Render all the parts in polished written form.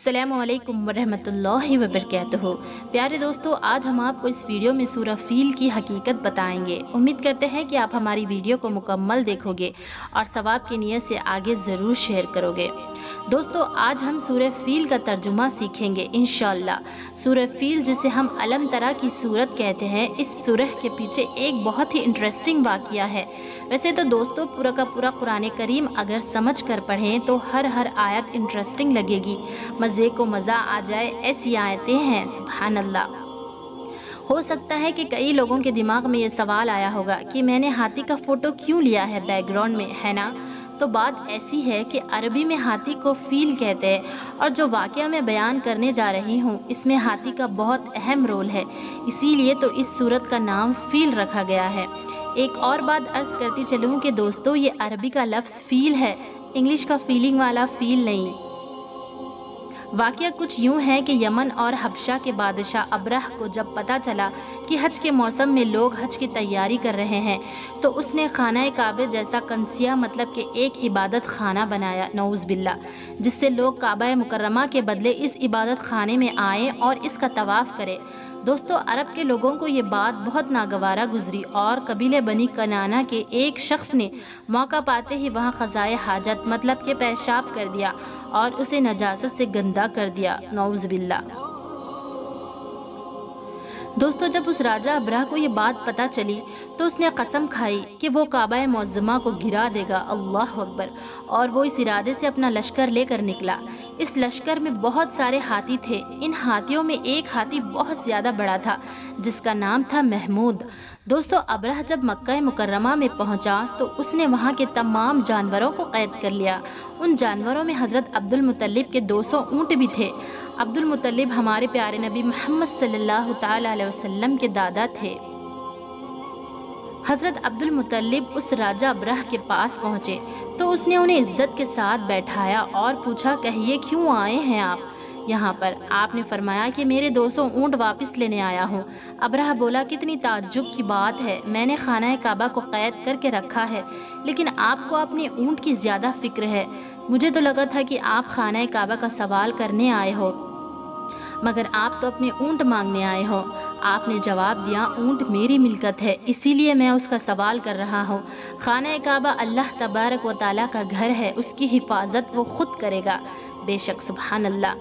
अस्सलामु अलैकुम वरहमतुल्लाहि वबरकातुहू। प्यारे दोस्तों, आज हम आपको इस वीडियो में सूरह फील की हकीकत बताएंगे। उम्मीद करते हैं कि आप हमारी वीडियो को मुकम्मल देखोगे और सवाब की नीयत से आगे ज़रूर शेयर करोगे। दोस्तों, आज हम सूरह फील का तर्जुमा सीखेंगे इंशाअल्लाह। सूरह फील, जिसे हम अलम तरा की सूरत कहते हैं, इस सूरह के पीछे एक बहुत ही इंटरेस्टिंग वाक़या है। वैसे तो दोस्तों, पूरा का पूरा कुरान करीम अगर समझ कर पढ़ें तो हर आयत इंटरेस्टिंग लगेगी, मज़े को मज़ा आ जाए, ऐसी आयतें हैं। सुभान अल्लाह। हो सकता है कि कई लोगों के दिमाग में ये सवाल आया होगा कि मैंने हाथी का फ़ोटो क्यों लिया है बैकग्राउंड में, है ना? तो बात ऐसी है कि अरबी में हाथी को फ़ील कहते हैं और जो वाक़या मैं बयान करने जा रही हूँ, इसमें हाथी का बहुत अहम रोल है। इसीलिए तो इस सूरत का नाम फ़ील रखा गया है। एक और बात अर्ज़ करती चलूँ कि दोस्तों, ये अरबी का लफ्ज़ फ़ील है, इंग्लिश का फीलिंग वाला फ़ील नहीं। वाक़या कुछ यूँ है कि यमन और हबशा के बादशाह अबरह को जब पता चला कि हज के मौसम में लोग हज की तैयारी कर रहे हैं, तो उसने खाना काबे जैसा कंसिया, मतलब कि एक इबादत खाना बनाया, नऊज़ बिल्ला, जिससे लोग काबा मुकर्रमा के बदले इस इबादत खाने में आएँ और इसका तवाफ़ करें। दोस्तों, अरब के लोगों को ये बात बहुत नागवारा गुजरी और कबीले बनी कनाना के एक शख्स ने मौका पाते ही वहाँ क़ज़ाए हाजत, मतलब कि पेशाब कर दिया और उसे नजासत से गंदा कर दिया, नऊज़ बिल्ला। दोस्तों, जब उस राजा अबरह को ये बात पता चली तो उसने कसम खाई कि वो काबा मुअज़्ज़मा को गिरा देगा। अल्लाह अकबर। और वो इस इरादे से अपना लश्कर लेकर निकला। इस लश्कर में बहुत सारे हाथी थे। इन हाथियों में एक हाथी बहुत ज़्यादा बड़ा था, जिसका नाम था महमूद। दोस्तों, अबरह जब मक्का मुकर्रमा में पहुंचा तो उसने वहां के तमाम जानवरों को कैद कर लिया। उन जानवरों में हज़रत अब्दुल मुत्तलिब के 200 ऊँट भी थे। अब्दुल मुत्तलिब हमारे प्यारे नबी मोहम्मद सल्लल्लाहु तआला अलैहि वसल्लम के दादा थे। हज़रत अब्दुल मुत्तलिब उस राजा अबरह के पास पहुँचे तो उसने उन्हें इज़्ज़त के साथ बैठाया और पूछा, कहिए क्यों आए हैं आप यहाँ पर? आपने फरमाया कि मेरे 200 ऊँट वापस लेने आया हूँ। अबरह बोला, कितनी ताज्जुब की बात है, मैंने खाना काबा को कैद करके रखा है, लेकिन आपको अपने ऊँट की ज़्यादा फ़िक्र है। मुझे तो लगा था कि आप खाना काबा का सवाल करने आए हो, मगर आप तो अपने ऊँट मांगने आए हो। आपने जवाब दिया, ऊँट मेरी मिल्कत है, इसीलिए मैं उसका सवाल कर रहा हूँ। खाना काबा अल्लाह तबारक व तआला का घर है, उसकी हिफाजत वो ख़ुद करेगा, बेशक। सुभान अल्लाह।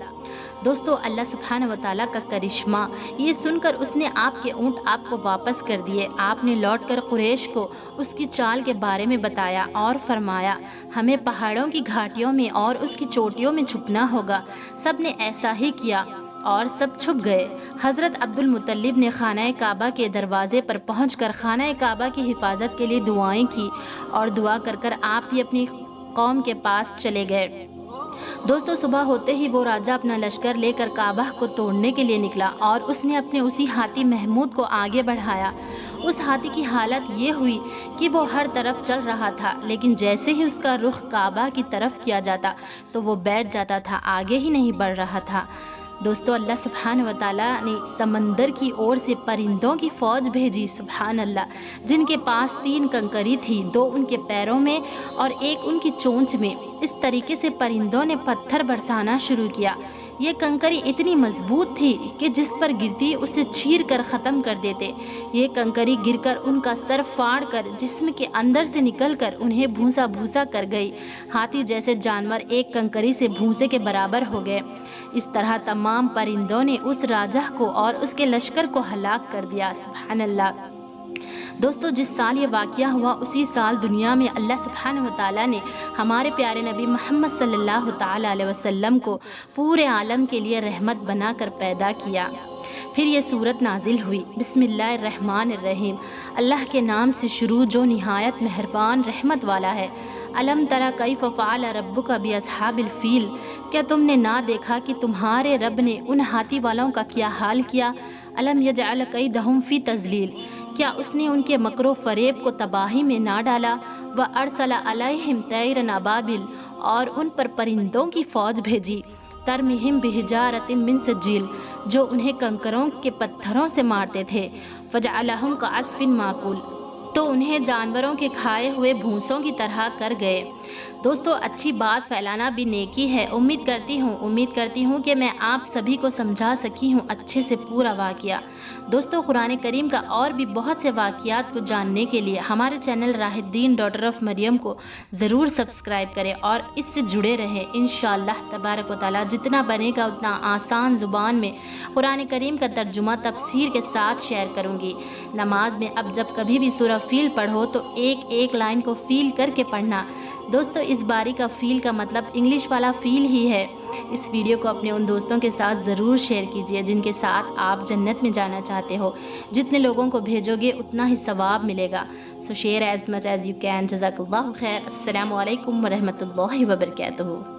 दोस्तों, अल्लाह सुब्हानहू व तआला का करिश्मा, ये सुनकर उसने आपके ऊँट आपको वापस कर दिए। आपने लौटकर कुरैश को उसकी चाल के बारे में बताया और फरमाया, हमें पहाड़ों की घाटियों में और उसकी चोटियों में छुपना होगा। सब ने ऐसा ही किया और सब छुप गए। हज़रत अब्दुल मुत्तलिब ने खाना काबा के दरवाज़े पर पहुंचकर खाना काबा की हिफाजत के लिए दुआएं की और दुआ कर कर आप ही अपनी कौम के पास चले गए। दोस्तों, सुबह होते ही वो राजा अपना लश्कर लेकर काबा को तोड़ने के लिए निकला और उसने अपने उसी हाथी महमूद को आगे बढ़ाया। उस हाथी की हालत ये हुई कि वो हर तरफ चल रहा था, लेकिन जैसे ही उसका रुख काबा की तरफ किया जाता तो वो बैठ जाता था, आगे ही नहीं बढ़ रहा था। दोस्तों, अल्लाह सुब्हानहू व तआला ने समंदर की ओर से परिंदों की फ़ौज भेजी, सुब्हान अल्लाह, जिनके पास 3 कंकरी थी, 2 उनके पैरों में और एक उनकी चोंच में। इस तरीके से परिंदों ने पत्थर बरसाना शुरू किया। ये कंकरी इतनी मजबूत थी कि जिस पर गिरती उसे चीर कर ख़त्म कर देते। ये कंकरी गिरकर उनका सर फाड़ कर जिस्म के अंदर से निकलकर उन्हें भूसा भूसा कर गई। हाथी जैसे जानवर एक कंकरी से भूसे के बराबर हो गए। इस तरह तमाम परिंदों ने उस राजा को और उसके लश्कर को हलाक कर दिया। सुभान अल्लाह। दोस्तों, जिस साल ये वाक़या हुआ, उसी साल दुनिया में अल्लाह सुब्हानहू व तआला ने हमारे प्यारे नबी मोहम्मद सल्लल्लाहु तआला अलैहि वसल्लम को पूरे आलम के लिए रहमत बनाकर पैदा किया। फिर ये सूरत नाजिल हुई। बिस्मिल्लाहिर्रहमानिर्रहीम, अल्लाह के नाम से शुरू जो निहायत मेहरबान रहमत वाला है। अलम तरा कैफ़ फ़अल रब्बुका बिअस्हाबिल फ़ील, क्या तुमने ना देखा कि तुम्हारे रब ने उन हाथी वालों का क्या हाल किया? अलम यजअल कैदहुम फ़ी तज़लील, क्या उसने उनके मकरो फ़रेब को तबाही में ना डाला? व अरसला अलैहिम तैरन अबाबिल, और उन पर परिंदों की फ़ौज भेजी। तरमिहिम बिहिजारतिम मिन सजील, जो उन्हें कंकरों के पत्थरों से मारते थे। फजअलहुम कअस्फिन माकूल, तो उन्हें जानवरों के खाए हुए भूसों की तरह कर गए। दोस्तों, अच्छी बात फैलाना भी नेकी है। उम्मीद करती हूँ कि मैं आप सभी को समझा सकी हूँ अच्छे से पूरा वाक़या। दोस्तों, कुरान करीम का और भी बहुत से वाक़यात को जानने के लिए हमारे चैनल राहिद्दीन डॉटर ऑफ मरियम को ज़रूर सब्सक्राइब करें और इससे जुड़े रहें। इंशाअल्लाह तबारक व तआला जितना बनेगा उतना आसान ज़ुबान में कुरान करीम का तर्जुमा तफसीर के साथ शेयर करूँगी। नमाज में अब जब कभी भी सूरह फ़ील पढ़ो तो एक एक लाइन को फ़ील करके पढ़ना। दोस्तों, इस बारी का फ़ील का मतलब इंग्लिश वाला फ़ील ही है। इस वीडियो को अपने उन दोस्तों के साथ ज़रूर शेयर कीजिए जिनके साथ आप जन्नत में जाना चाहते हो। जितने लोगों को भेजोगे उतना ही सवाब मिलेगा। So share as much as you can. जज़ाकल्लाहु खैर। अस्सलामु अलैकुम व रहमतुल्लाहि व बरकातुहू।